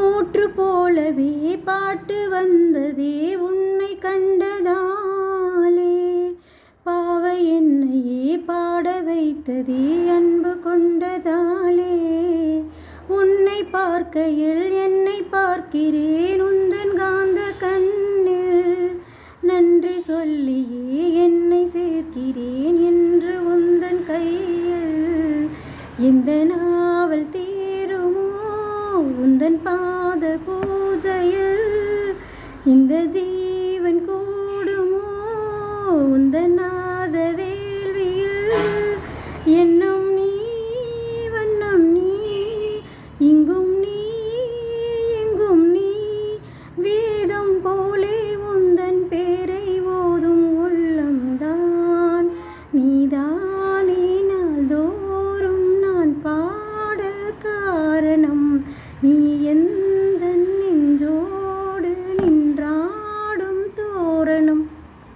ஊற்று போலவே பாட்டு வந்ததே உன்னை கண்டதாலே. பாவை என்னையே பாட வைத்ததே அன்பு கொண்டதாலே. உன்னை பார்க்கையில் என்னை பார்க்கிறேன் உந்தன் காந்த கண்ணில். நன்றி சொல்லியே என்னை சேர்க்கிறேன் என்று உந்தன் கையில். எந்த நாவல் தீருமோ உந்தன் பாத பூஜையில். இந்த ஜீவன் கூடுமோ உந்தன் நாத வேள்வியில். என்னும் நீ வண்ணம் நீ இங்கும் நீ எங்கும் நீ. வேதம் போலே உந்தன் பேரை ஓதும் உள்ளம்தான் நீதானே. நாள்தோறும் நான் பாட காரணம் நீ.